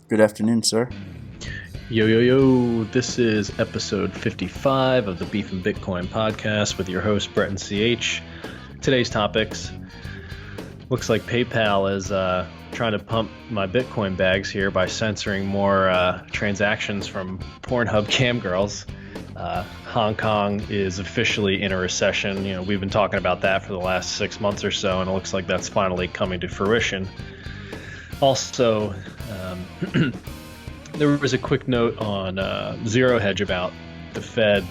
Good afternoon, sir. Yo, yo, yo, this is episode 55 of the Beef and Bitcoin podcast with your host, Brett and CH. Today's topics. Looks like PayPal is trying to pump my Bitcoin bags here by censoring more transactions from PornHub cam girls. Hong Kong is officially in a recession. We've been talking about that for the last 6 months or so, and it looks like that's finally coming to fruition. Also, there was a quick note on Zero Hedge about the Fed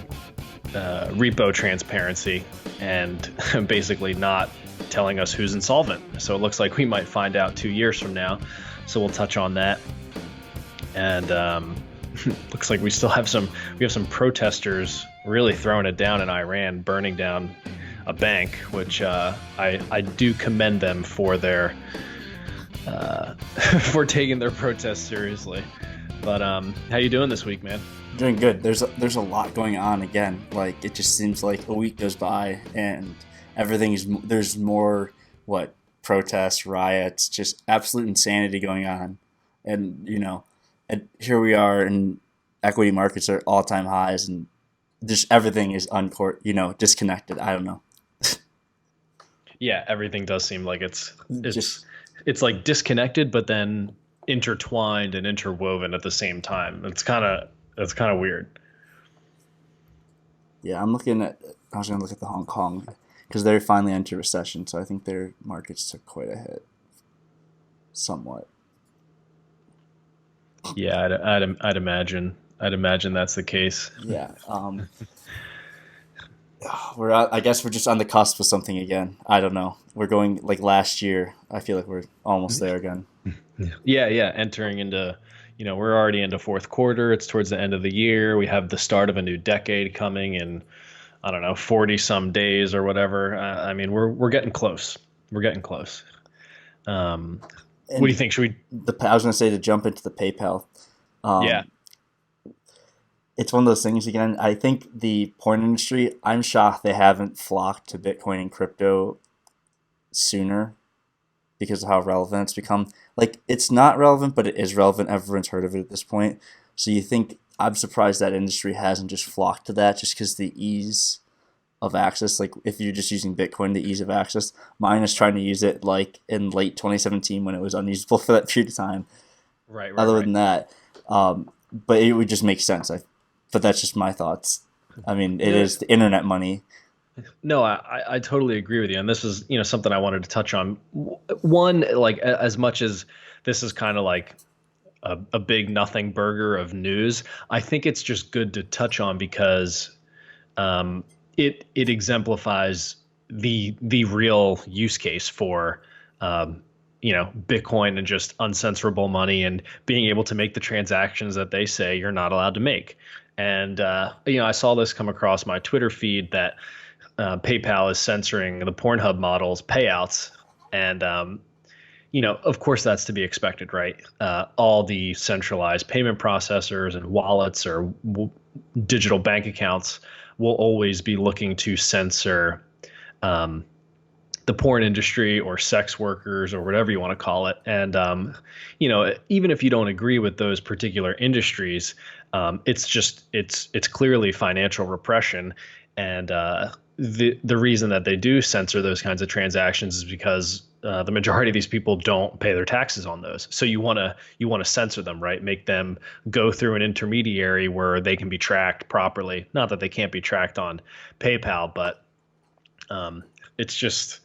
repo transparency and basically not telling us who's insolvent. So it looks like we might find out 2 years from now. So we'll touch on that. And looks like we have some protesters really throwing it down in Iran, burning down a bank, which I do commend them for their for taking their protest seriously. But how you doing this week, man? Doing good. There's a lot going on again. Like it just seems like a week goes by and there's more protests, riots, just absolute insanity going on. And and here we are, and equity markets are all time highs, and just everything is disconnected. I don't know. Yeah, everything does seem like Just it's like disconnected, but then intertwined and interwoven at the same time. It's kind of weird. yeah, I was gonna look at the Hong Kong because they're finally entered recession, so I think their markets took quite a hit, somewhat. Yeah, I'd imagine. I'd imagine that's the case. Yeah. I guess we're just on the cusp of something again. I don't know. We're going like last year. I feel like we're almost there again. Yeah, yeah. Entering into, we're already into fourth quarter. It's towards the end of the year. We have the start of a new decade coming in, I don't know, 40 some days or whatever. I mean, we're getting close. We're getting close. What do you And think? Should we? I was gonna say to jump into the PayPal. Yeah. Um, it's one of those things again. I think the porn industry. I'm shocked they haven't flocked to Bitcoin and crypto sooner because of how relevant it's become. Like it's not relevant, but it is relevant. Everyone's heard of it at this point. So you think I'm surprised that industry hasn't just flocked to that just because the ease of access. Like if you're just using Bitcoin, the ease of access. Mine is trying to use it like in late 2017 when it was unusable for that period of time. Right, right, Other right. than that, but it would just make sense. But that's just my thoughts. I mean, it No, is the internet money. no, I totally agree with you, and this is something I wanted to touch on. One, like as much as this is kind of like a big nothing burger of news, I think it's just good to touch on because it exemplifies the real use case for Bitcoin and just uncensorable money and being able to make the transactions that they say you're not allowed to make. And I saw this come across my Twitter feed that PayPal is censoring the PornHub models payouts, and of course that's to be expected, right? All the centralized payment processors and wallets or digital bank accounts will always be looking to censor um, the porn industry or sex workers or whatever you want to call it. And even if you don't agree with those particular industries, it's clearly financial repression. And the reason that they do censor those kinds of transactions is because the majority of these people don't pay their taxes on those. So you want to censor them, right? Make them go through an intermediary where they can be tracked properly. Not that they can't be tracked on PayPal, but um, it's just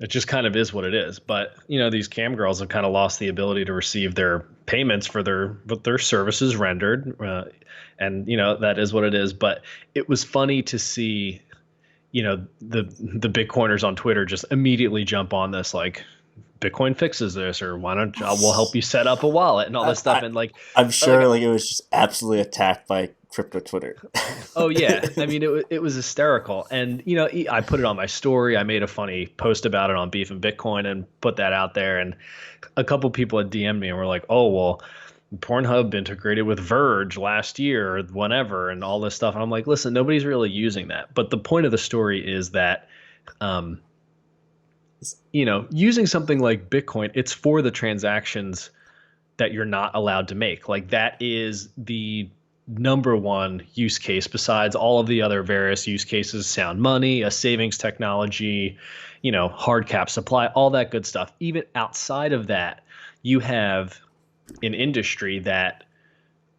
it just kind of is what it is. But these cam girls have kind of lost the ability to receive their payments for their services rendered, and that is what it is. But it was funny to see, the Bitcoiners on Twitter just immediately jump on this like Bitcoin fixes this, or why don't we'll help you set up a wallet and all I, this stuff, I and like I'm like sure like it was just absolutely attacked by crypto Twitter. oh yeah, I mean it was hysterical, and I put it on my story. I made a funny post about it on Beef and Bitcoin and put that out there, and a couple people had DM'd me and were like, "Oh well, Pornhub integrated with Verge last year or whenever, and all this stuff." And I'm like, "Listen, nobody's really using that." But the point of the story is that, um, using something like Bitcoin, it's for the transactions that you're not allowed to make. Like that is the number one use case besides all of the other various use cases, sound money, a savings technology, hard cap supply, all that good stuff. Even outside of that, you have an industry that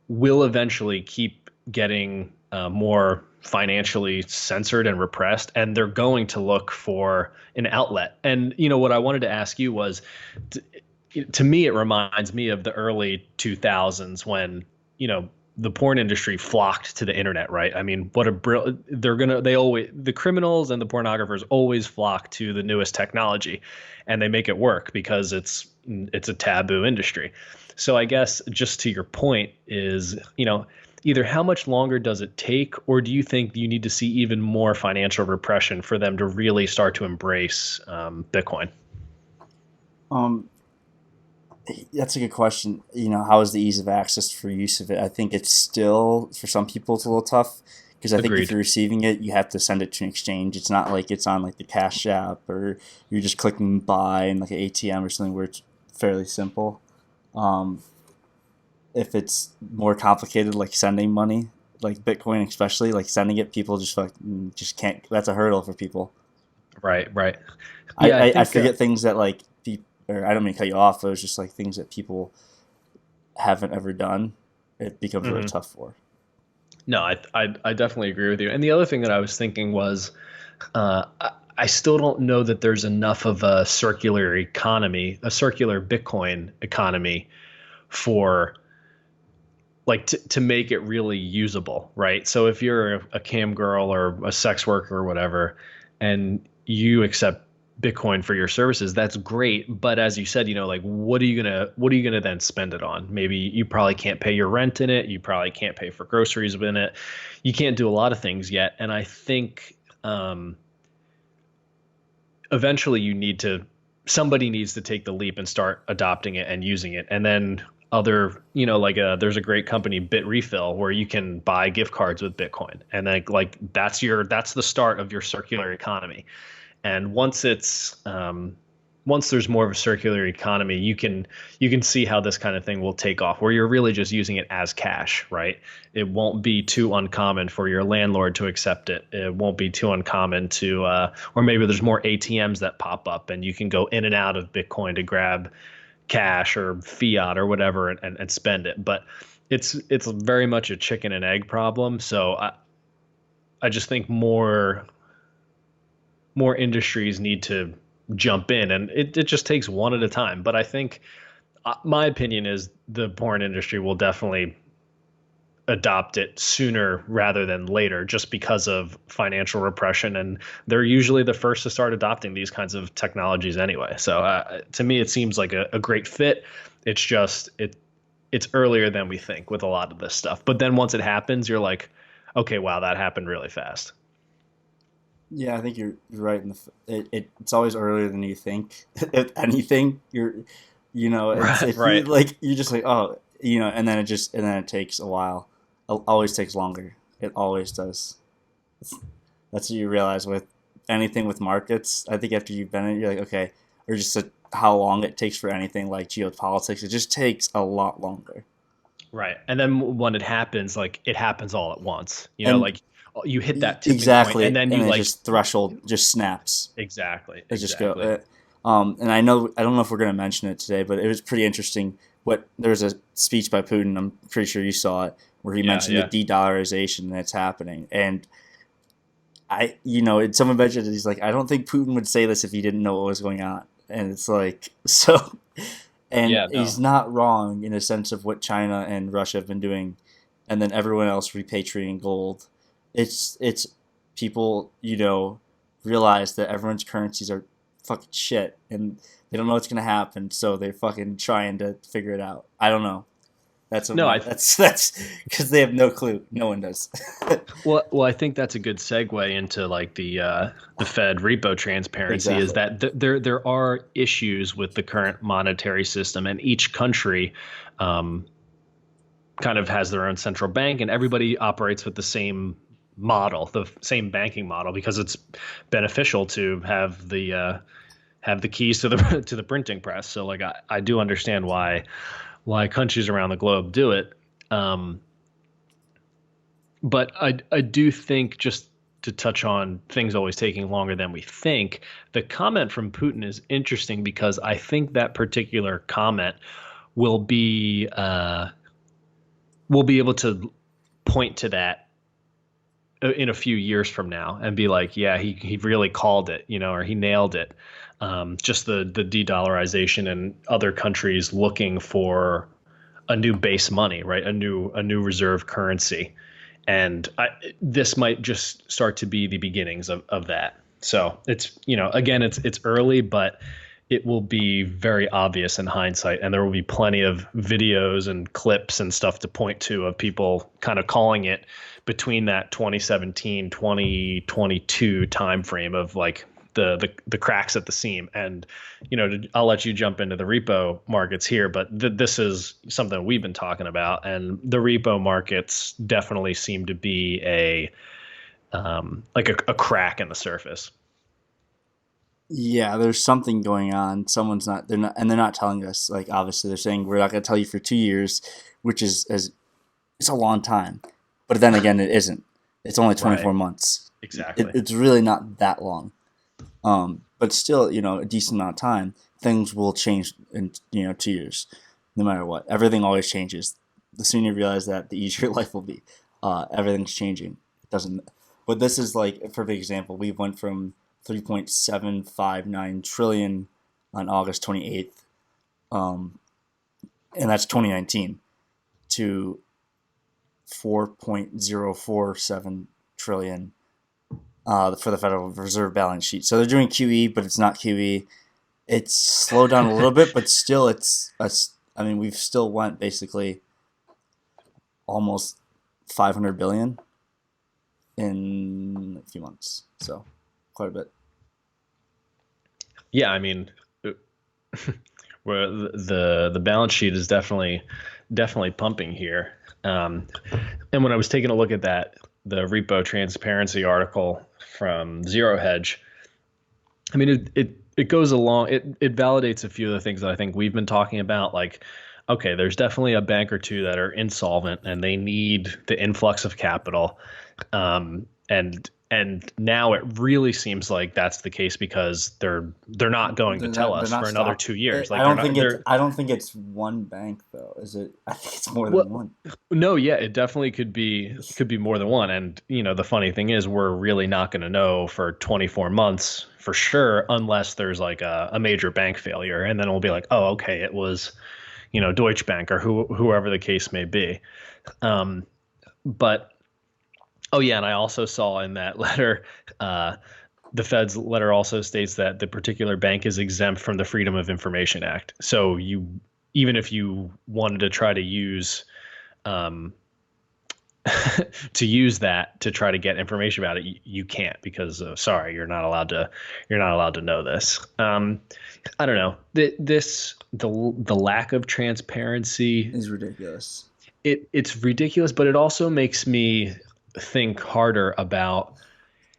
will eventually keep getting more financially censored and repressed, and they're going to look for an outlet. And what I wanted to ask you was, to me, it reminds me of the early 2000s when the porn industry flocked to the internet, right? I mean, the criminals and the pornographers always flock to the newest technology, and they make it work because it's a taboo industry. So I guess just to your point is, either how much longer does it take, or do you think you need to see even more financial repression for them to really start to embrace Bitcoin? Um, that's a good question. How is the ease of access for use of it? I think it's still, for some people, it's a little tough because I think if Agreed. you're receiving it, you have to send it to an exchange. It's not like it's on like the Cash App or you're just clicking buy in like an ATM or something where it's fairly simple. Um, if it's more complicated, like sending money, like Bitcoin, especially like sending it, people just can't. That's a hurdle for people. Right, right. I, Yeah, I I think forget things that like or I don't mean to cut you off. It was just like things that people haven't ever done. It becomes really mhm. tough for. No, I definitely agree with you. And the other thing that I was thinking was, I still don't know that there's enough of a circular economy, a circular Bitcoin economy for like to make it really usable, right? So if you're a cam girl or a sex worker or whatever, and you accept Bitcoin for your services, that's great. But as you said, like what are you gonna then spend it on? Maybe you probably can't pay your rent in it. You probably can't pay for groceries in it. You can't do a lot of things yet. And I think eventually somebody needs to take the leap and start adopting it and using it, and then other like there's a great company, Bit Refill, where you can buy gift cards with Bitcoin, and then like that's the start of your circular economy. And once there's more of a circular economy, you can see how this kind of thing will take off, where you're really just using it as cash, right? It won't be too uncommon for your landlord to accept it. It won't be too uncommon to, or maybe there's more ATMs that pop up, and you can go in and out of Bitcoin to grab cash or fiat or whatever and spend it. But it's very much a chicken and egg problem. So I just think more industries need to jump in, and it just takes one at a time. But I think my opinion is the porn industry will definitely adopt it sooner rather than later, just because of financial repression, and they're usually the first to start adopting these kinds of technologies anyway. So to me, it seems like a great fit. It's just it's earlier than we think with a lot of this stuff, but then once it happens, you're like, okay, wow, that happened really fast. Yeah, I think you're right. It's always earlier than you think. If anything, it's Right, if you right. like you're just like and then it takes a while. It always takes longer. It always does. That's what you realize with anything with markets. I think after you've been in it, you're like, okay, or just how long it takes for anything like geopolitics. It just takes a lot longer. Right. And then when it happens, like it happens all at once. And Like you hit that tipping point, and exactly, then and you it like just threshold just snaps. exactly, It just go. exactly. And I don't know if we're going to mention it today, but it was pretty interesting. There was a speech by Putin. I'm pretty sure you saw it, where he Yeah, mentioned the yeah. de-dollarization that's happening. And someone mentioned it. He's like, I don't think Putin would say this if he didn't know what was going on. And it's like so, and Yeah, he's no. not wrong in a sense of what China and Russia have been doing, and then everyone else repatriating gold. It's people realize that everyone's currencies are fucking shit and they don't know what's gonna happen, so they're fucking trying to figure it out. I don't know. That's what No, my I that's because they have no clue. No one does. well, I think that's a good segue into like the Fed repo transparency, is Exactly. that there are issues with the current monetary system, and each country um, kind of has their own central bank, and everybody operates with the same model, the same banking model, because it's beneficial to have the keys to the to the printing press. So like I do understand why countries around the globe do it. Um, but I do think, just to touch on things always taking longer than we think, the comment from Putin is interesting because I think that particular comment will be we'll be able to point to that in a few years from now and be like, yeah, he really called it, or he nailed it. Just the de-dollarization and other countries looking for a new base money, right? A new reserve currency, and this might just start to be the beginnings of that. So it's again it's early, but it will be very obvious in hindsight, and there will be plenty of videos and clips and stuff to point to of people kind of calling it between that 2017 2022 time frame of like the cracks at the seam. And I'll let you jump into the repo markets here, but this is something we've been talking about, and the repo markets definitely seem to be like a crack in the surface. Yeah, there's something going on. Someone's not. They're not, and they're not telling us. Like obviously, they're saying we're not going to tell you for 2 years, which is as it's a long time. But then again, it isn't. It's only Right. 24 months. Exactly. It's really not that long. But still, a decent amount of time. Things will change in 2 years, no matter what. Everything always changes. The sooner you realize that, the easier life will be. Everything's changing. It doesn't. But this is like, for big example, we went from 3.759 trillion on August 28th, um, and that's 2019, to 4.047 trillion for the Federal Reserve balance sheet. So they're doing QE, but it's not QE. It's slowed down a little bit, but still, I mean, we've still went basically almost 500 billion in a few months. So quite a bit. Yeah, I mean, where the balance sheet is definitely pumping here. Um, and when I was taking a look at the repo transparency article from Zero Hedge, I mean, it goes along. It validates a few of the things that I think we've been talking about. Like, okay, there's definitely a bank or two that are insolvent and they need the influx of capital. And now it really seems like that's the case because they're not going to They're tell not. They're us not for another stopped. 2 years. I Like they're don't not think it's. they're I don't think it's one bank though. Is it? I think it's more than well, one. no, yeah, it definitely could be more than one. And the funny thing is, we're really not going to know for 24 months for sure unless there's like a major bank failure, and then we'll be like, oh, okay, it was Deutsche Bank or whoever the case may be. Um, but oh yeah, and I also saw in that letter, uh, the Fed's letter also states that the particular bank is exempt from the Freedom of Information Act. So even if you wanted to try to use um, to use that to try to get information about it, you can't because sorry, you're not allowed to know this. I don't know. The lack of transparency, Is ridiculous. it's ridiculous, but it also makes me think harder about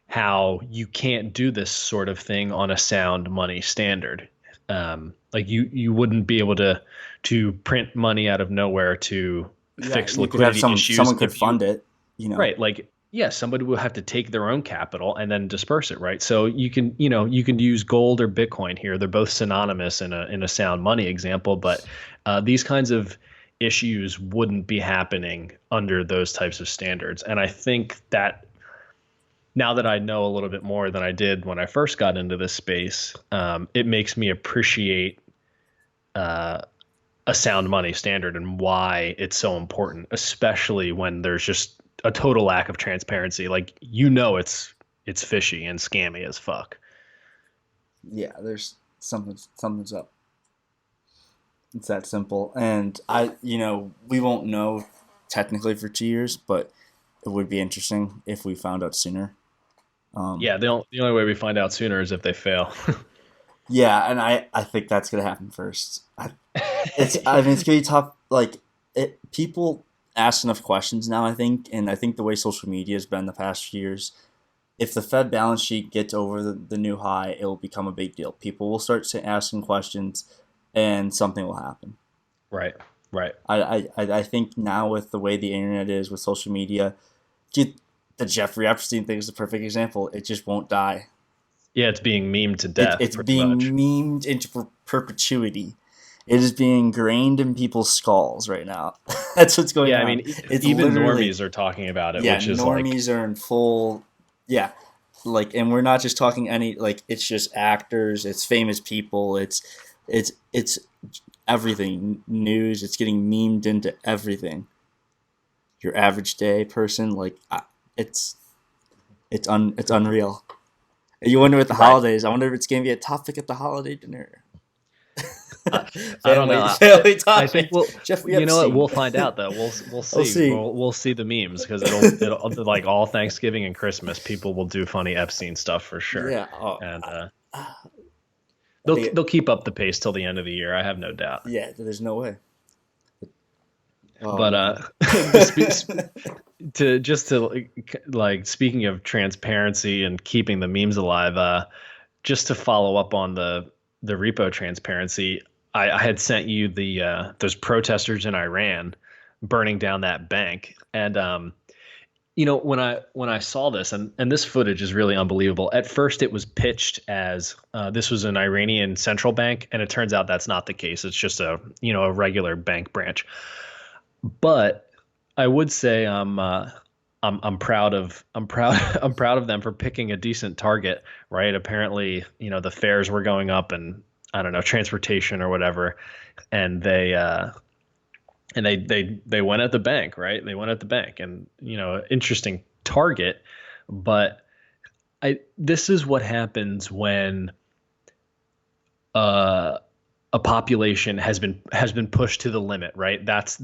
how you can't do this sort of thing on a sound money standard. Like you wouldn't be able to print money out of nowhere to Yeah, fix you could have liquidity some. issues Someone could if you fund it. right, like yeah, somebody will have to take their own capital and then disperse it, right? So you can use gold or Bitcoin here. They're both synonymous in a sound money example, but these kinds of issues wouldn't be happening under those types of standards. And I think that now that I know a little bit more than I did when I first got into this space, it makes me appreciate uh, a sound money standard and why it's so important, especially when there's just a total lack of transparency. Like it's fishy and scammy as fuck. Yeah, there's something's up. It's that simple. And we won't know technically for 2 years, but it would be interesting if we found out sooner. Um, Yeah, the only way we find out sooner is if they fail. yeah, and I think that's gonna happen first. I mean, it's gonna be tough. Like people ask enough questions now. I think, and I think the way social media has been the past few years, if the Fed balance sheet gets over the new high, it will become a big deal. People will start asking questions, and something will happen. Right. Right. I think now with the way the internet is with social media, dude, the Jeffrey Epstein thing is the perfect example. It just won't die. Yeah, it's being memed to death, It's pretty being much. memed into perpetuity. It is being ingrained in people's skulls right now. That's what's going Yeah, I on. mean, It's even literally, normies are talking about it, yeah, which is like, normies are in full, yeah, like, and we're not just talking any, like, it's just actors, it's famous people, it's everything, news. It's getting memed into everything. Your average day person, like, it's it's unreal. You wonder with the right. holidays. I wonder if it's gonna be a topic at the holiday dinner. I, I don't family know. family I think topic. we'll, Jeffrey you know what? Epstein. We'll find out though. We'll I'll see. see. We'll see the memes because it'll like all Thanksgiving and Christmas, people will do funny Epstein stuff for sure, Yeah. Oh, and I think they'll keep up the pace till the end of the year. I have no doubt. yeah. There's no way. Oh But man. to just to like speaking of transparency and keeping the memes alive, just to follow up on the repo transparency, I had sent you the those protesters in Iran burning down that bank, and when I saw this, and this footage is really unbelievable. At first, it was pitched as this was an Iranian central bank, and it turns out that's not the case. It's just a regular bank branch. But I would say I'm proud of I'm proud of them for picking a decent target, right? Apparently, the fares were going up, and I don't know, transportation or whatever, and they went at the bank, right? They went at the bank, and interesting target. But I this is what happens when uh a population has been pushed to the limit, right? This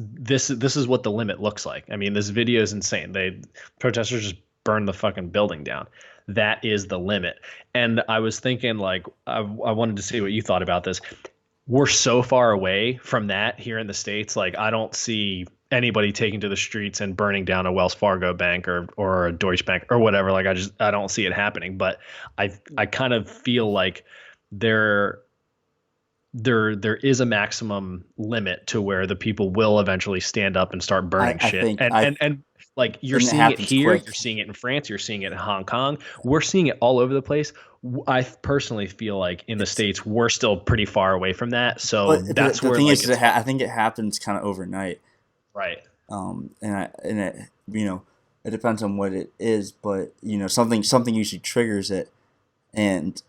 is what the limit looks like. I mean, this video is insane. They Protesters just burned the fucking building down. That is the limit. And I was thinking, like, I wanted to see what you thought about this. We're so far away from that here in the States. Like, I don't see anybody taking to the streets and burning down a Wells Fargo bank or a Deutsche Bank or whatever. Like, I don't see it happening. But I kind of feel like there there is a maximum limit to where the people will eventually stand up and start burning I shit. think And I and like, you're and it seeing it happens here, quick. you're seeing it in France, you're seeing it in Hong Kong. We're seeing it all over the place. I personally feel like in the It's States we're still pretty far away from that. So but that's the where, thing like, is it's that I think it happens kind of overnight. right. And it it depends on what it is, but something usually triggers it. And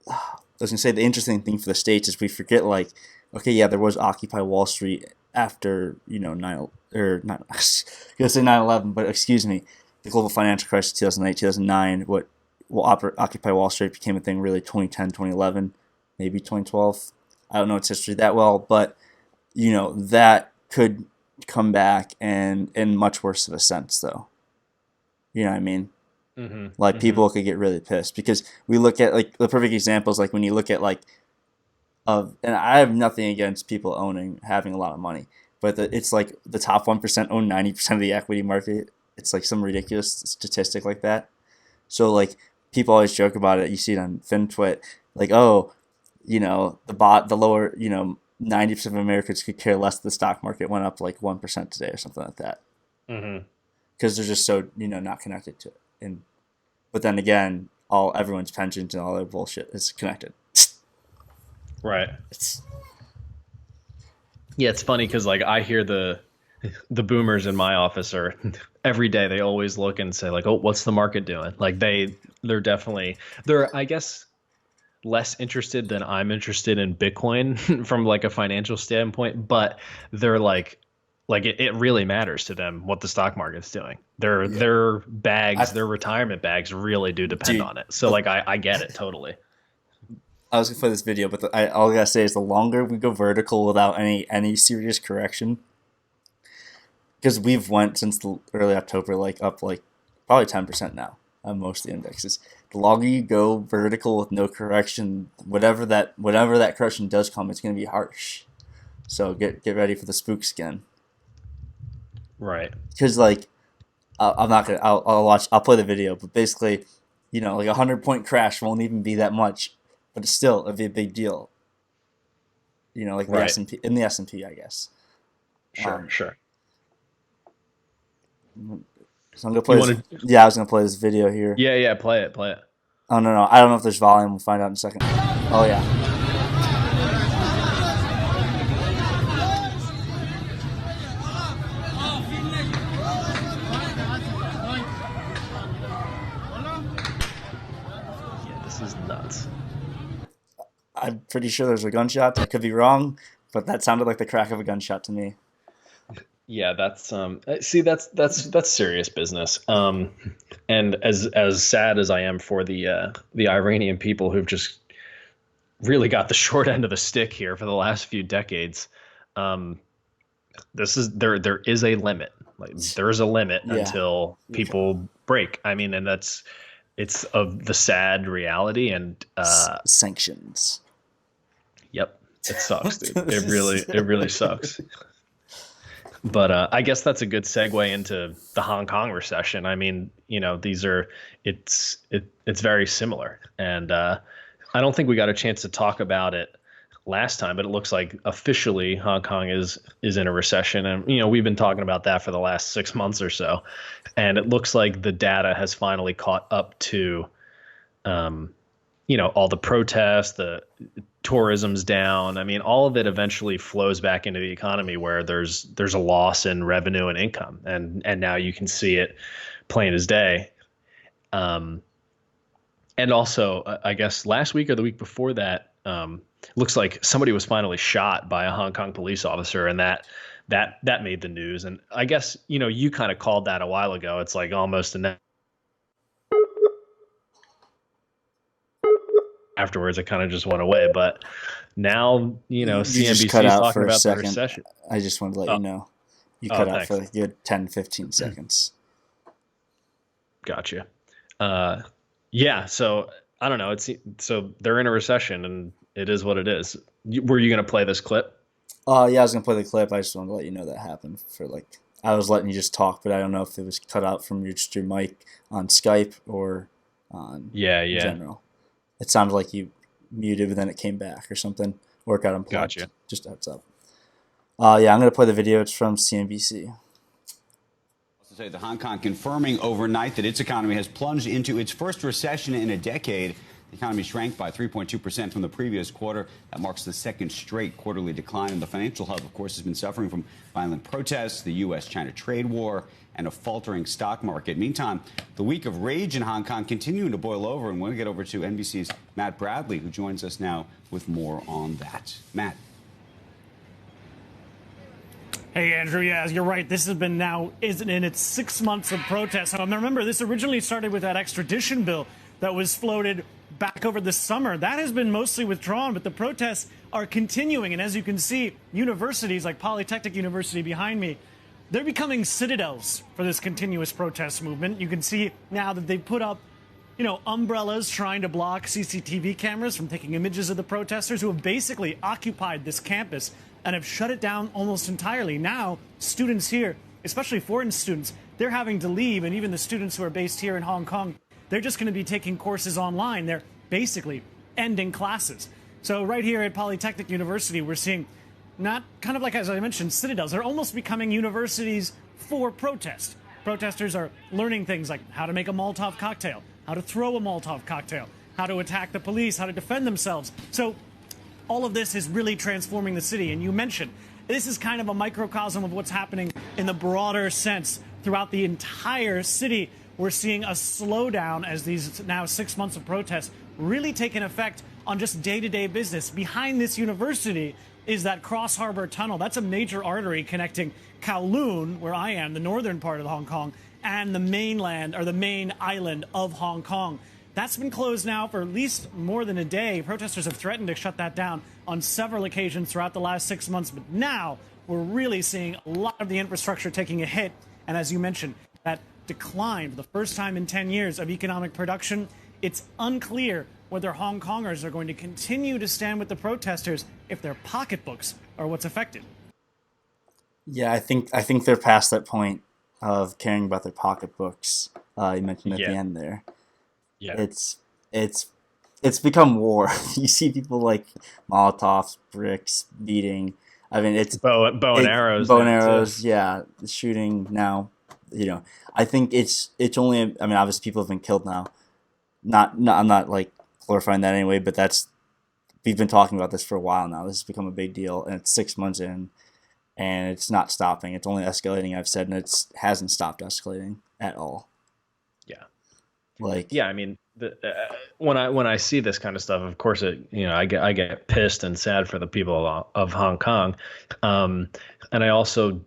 I was gonna say the interesting thing for the states is we forget, like, okay, yeah, there was Occupy Wall Street after nine or not I was gonna say 9/11, but excuse me, the global financial crisis 2008 2009. What Occupy Wall Street became a thing really 2010 2011, maybe 2012. I don't know its history that well, but that could come back and in much worse of a sense though. You know what I mean? Mm-hmm. Like, Mm-hmm. people could get really pissed because we look at, like, the perfect examples, like when you look at, like, and I have nothing against people having a lot of money, but it's like the top 1% own 90% of the equity market. It's like some ridiculous statistic like that. So, like, people always joke about it. You see it on FinTwit, like, oh, the lower, 90% of Americans could care less. The stock market went up like 1% today or something like that Mm-hmm. because they're just so not connected to it. And but then again, all everyone's pensions and all their bullshit is connected. Right. It's Yeah, it's funny because, like, I hear the boomers in my office are every day they always look and say, like, oh, what's the market doing? Like, they're definitely, they're, I guess, less interested than I'm interested in Bitcoin from, like, a financial standpoint, but they're like it really matters to them what the stock market's doing. yeah. I Their retirement bags really do depend dude, on it. So, like, I get it totally. I was gonna play this video, but all I gotta say is the longer we go vertical without any serious correction, because we've went since the early October, like, up like probably 10% now on most of the indexes. The longer you go vertical with no correction, whatever that correction does come, it's gonna be harsh. So get ready for the spooks again. Right. Because, like, I'm not gonna. I'll watch. I'll play the video, but basically, like 100-point crash won't even be that much, but it'd be a big deal. Like the Right. S and P, in the S&P, I guess. Sure, Um, sure. so I'm gonna play You this. want to? Yeah, I was gonna play this video here. Yeah, yeah. Play it, play it. Oh no, no, I don't know if there's volume. We'll find out in a second. Oh yeah. Yeah, this is nuts. I'm pretty sure there's a gunshot. I could be wrong, but that sounded like the crack of a gunshot to me. Yeah, that's see that's serious business. And as sad as I am for the Iranian people who've just really got the short end of the stick here for the last few decades, um, this is there is a limit. Like there's a limit Yeah. until Okay. people break. I mean, and it's of the sad reality. And Sanctions. yep, it sucks, dude. It really sucks. But I guess that's a good segue into the Hong Kong recession. I mean, it's very similar, and I don't think we got a chance to talk about it last time, but it looks like officially Hong Kong is in a recession, and we've been talking about that for the last 6 months or so, and it looks like the data has finally caught up to um, all the protests, the tourism's down. I mean, all of it eventually flows back into the economy where there's a loss in revenue and income, and now you can see it plain as day. Um, and also, I guess last week or the week before that, looks like somebody was finally shot by a Hong Kong police officer, and that made the news. And I guess you kind of called that a while ago. It's like almost an afterwards it kind of just went away. But now, You just cut CNBC is out talking for a about the second. recession. I just wanted to let you Oh, know. You oh, cut out for thanks. like a good 10, 15 seconds. Gotcha. Uh, yeah. So I don't know. So they're in a recession, and it is what it is. Were you going to play this clip? Yeah, I was gonna play the clip. I just wanted to let you know that happened. For like, I was letting you just talk, but I don't know if it was cut out from your mic on Skype or on Yeah. Yeah. general. It sounded like you muted, but then it came back or something, or it got unplugged. Gotcha. Just a heads up. Yeah, I'm gonna play the video. It's from CNBC. To say the Hong Kong confirming overnight that its economy has plunged into its first recession in a decade. The economy shrank by 3.2% from the previous quarter. That marks the second straight quarterly decline. And the financial hub, of course, has been suffering from violent protests, the U.S.-China trade war, and a faltering stock market. Meantime, the week of rage in Hong Kong continuing to boil over. And we're going to get over to NBC's Matt Bradley, who joins us now with more on that. Matt. Hey, Andrew, yeah, you're right. This has been now is in its 6 months of protests. Now, remember, this originally started with that extradition bill that was floated back over the summer. That has been mostly withdrawn, but the protests are continuing. And as you can see, universities like Polytechnic University behind me, they're becoming citadels for this continuous protest movement. You can see now that they've put up, umbrellas trying to block CCTV cameras from taking images of the protesters who have basically occupied this campus and have shut it down almost entirely. Now, students here, especially foreign students, they're having to leave, and even the students who are based here in Hong Kong, they're just going to be taking courses online. They're basically ending classes. So right here at Polytechnic University, we're seeing not kind of like, as I mentioned, citadels. They're almost becoming universities for protest. Protesters are learning things like how to make a Molotov cocktail, how to throw a Molotov cocktail, how to attack the police, how to defend themselves. So all of this is really transforming the city. And you mentioned this is kind of a microcosm of what's happening in the broader sense throughout the entire city. We're seeing a slowdown as these now 6 months of protests really take an effect on just day-to-day business. Behind this university is that Cross Harbor Tunnel. That's a major artery connecting Kowloon, where I am, the northern part of Hong Kong, and the mainland, or the main island of Hong Kong. That's been closed now for at least more than a day. Protesters have threatened to shut that down on several occasions throughout the last 6 months. But now we're really seeing a lot of the infrastructure taking a hit. And as you mentioned, that decline for the first time in 10 years of economic production. It's unclear whether Hong Kongers are going to continue to stand with the protesters if their pocketbooks are what's affected. Yeah, I think they're past that point of caring about their pocketbooks. You mentioned at the Yeah. end there. Yeah. It's it's it's become war. You see people like Molotovs, bricks, beating. I mean, it's bow and arrows. Bow and arrows, yeah, shooting now. I think it's only. I mean, obviously people have been killed now. Not I'm not like glorifying that anyway, but we've been talking about this for a while now. This has become a big deal, and it's 6 months in, and it's not stopping. It's only escalating. I've said, and it hasn't stopped escalating at all. Yeah, I mean, when I see this kind of stuff, of course, I get pissed and sad for the people of Hong Kong, and I also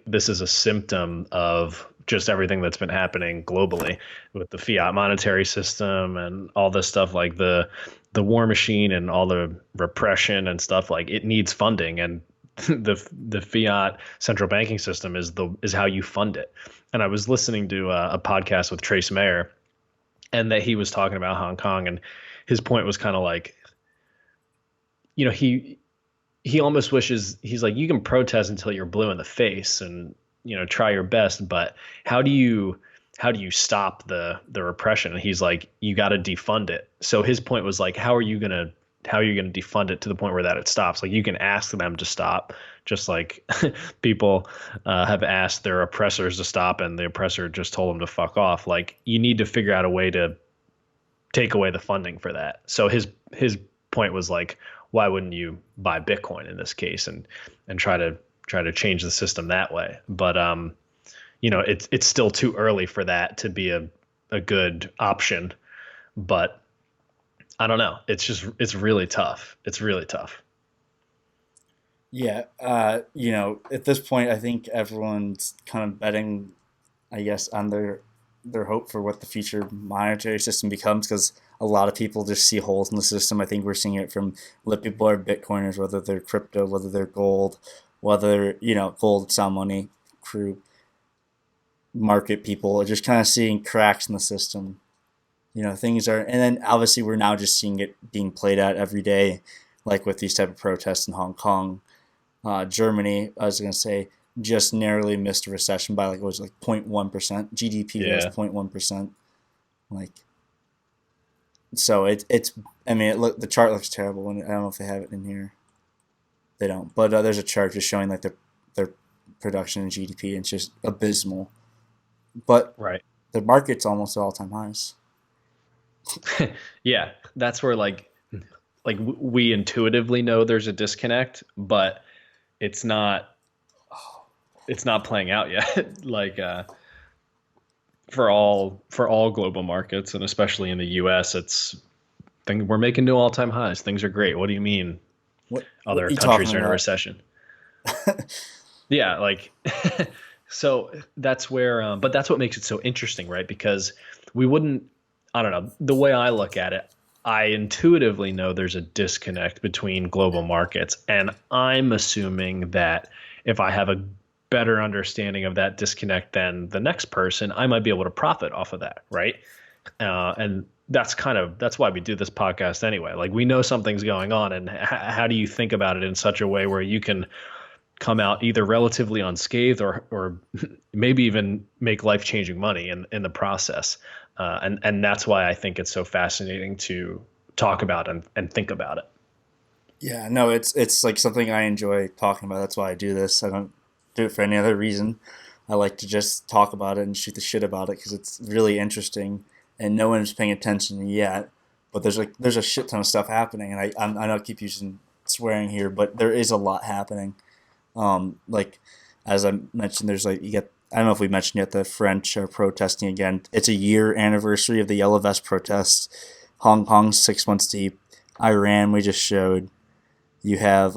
this is a symptom of just everything that's been happening globally with the fiat monetary system and all this stuff, like the war machine and all the repression and stuff. Like, it needs funding, and the fiat central banking system is how you fund it. And I was listening to a podcast with Trace Mayer, and that he was talking about Hong Kong, and his point was kind of like, he almost wishes, he's like, you can protest until you're blue in the face and, try your best, but how do you stop the repression? And he's like, you got to defund it. So his point was like, how are you going to defund it to the point where that it stops? Like, you can ask them to stop, just like people have asked their oppressors to stop, and the oppressor just told them to fuck off. Like, you need to figure out a way to take away the funding for that. So his point was like, why wouldn't you buy Bitcoin in this case and try to change the system that way? But it's still too early for that to be a good option. But I don't know. It's really tough. It's really tough. Yeah. At this point, I think everyone's kind of betting, I guess, on their hope for what the future monetary system becomes, because a lot of people just see holes in the system. I think we're seeing it from what people are Bitcoiners, whether they're crypto, whether they're gold, whether, gold, sound money, crew, market people are just kind of seeing cracks in the system. Things are, and then obviously we're now just seeing it being played out every day, like with these type of protests in Hong Kong. Germany, I was going to say, just narrowly missed a recession by 0.1%. GDP was 0.1%. So it's. I mean, the chart looks terrible, and I don't know if they have it in here. They don't, but there's a chart just showing their production and GDP, and it's just abysmal. But right, the market's almost at all-time highs. Yeah, that's where we intuitively know there's a disconnect, but it's not playing out yet. For all global markets, and especially in the US, we're making new all-time highs. Things are great. What do you mean? Other countries are in a recession? Yeah, so that's where, but that's what makes it so interesting, right? Because we wouldn't, I don't know, the way I look at it, I intuitively know there's a disconnect between global markets, and I'm assuming that if I have a better understanding of that disconnect than the next person, I might be able to profit off of that, right? And that's why we do this podcast anyway. We know something's going on, and how do you think about it in such a way where you can come out either relatively unscathed or maybe even make life-changing money in the process? And that's why I think it's so fascinating to talk about and think about it. Yeah, no, it's something I enjoy talking about. That's why I do this. I don't do it for any other reason. I like to just talk about it and shoot the shit about it because it's really interesting, and no one's paying attention yet. But there's a shit ton of stuff happening, and I know I keep using swearing here, but there is a lot happening. As I mentioned, there's you get, I don't know if we mentioned yet, the French are protesting again. It's a year anniversary of the Yellow Vest protests. Hong Kong's 6 months deep. Iran, we just showed. You have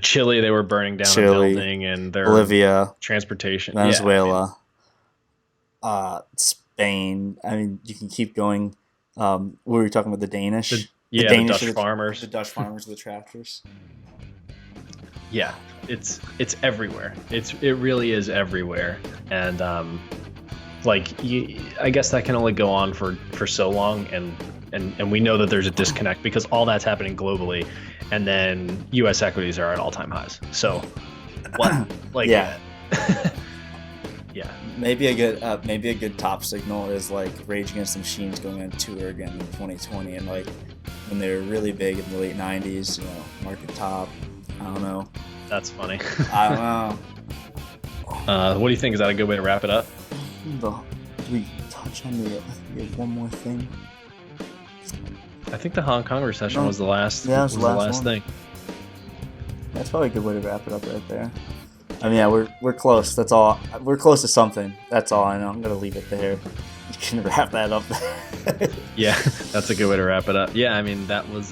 Chile, they were burning down a building, and their Bolivia, transportation, Venezuela, Spain. I mean, you can keep going. What were we talking about? The Danish, the Dutch farmers, the Dutch farmers, the tractors. Yeah, it's everywhere. It really is everywhere, and I guess that can only go on for so long, and we know that there's a disconnect because all that's happening globally, and then U.S. equities are at all-time highs. So, what? Yeah. Yeah. Maybe a good top signal is Rage Against the Machines going on tour again in 2020, and when they were really big in the late 90s, market top. I don't know. That's funny. I don't know. What do you think? Is that a good way to wrap it up? Do we touch on we have one more thing? I think the Hong Kong recession was the last. Yeah, it was the last one. thing. That's probably a good way to wrap it up right there. I mean, yeah, we're close. That's all. We're close to something. That's all I know. I'm gonna leave it there. You can wrap that up. Yeah, that's a good way to wrap it up. Yeah, I mean, that was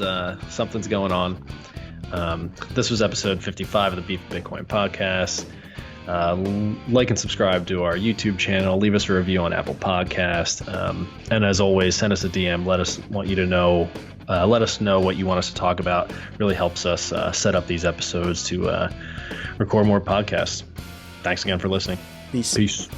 something's going on. This was episode 55 of the Beef Bitcoin podcast. Like and subscribe to our YouTube channel. Leave us a review on Apple Podcast. And as always, send us a DM. Let us know what you want us to talk about. Really helps us set up these episodes to record more podcasts. Thanks again for listening. Peace. Peace.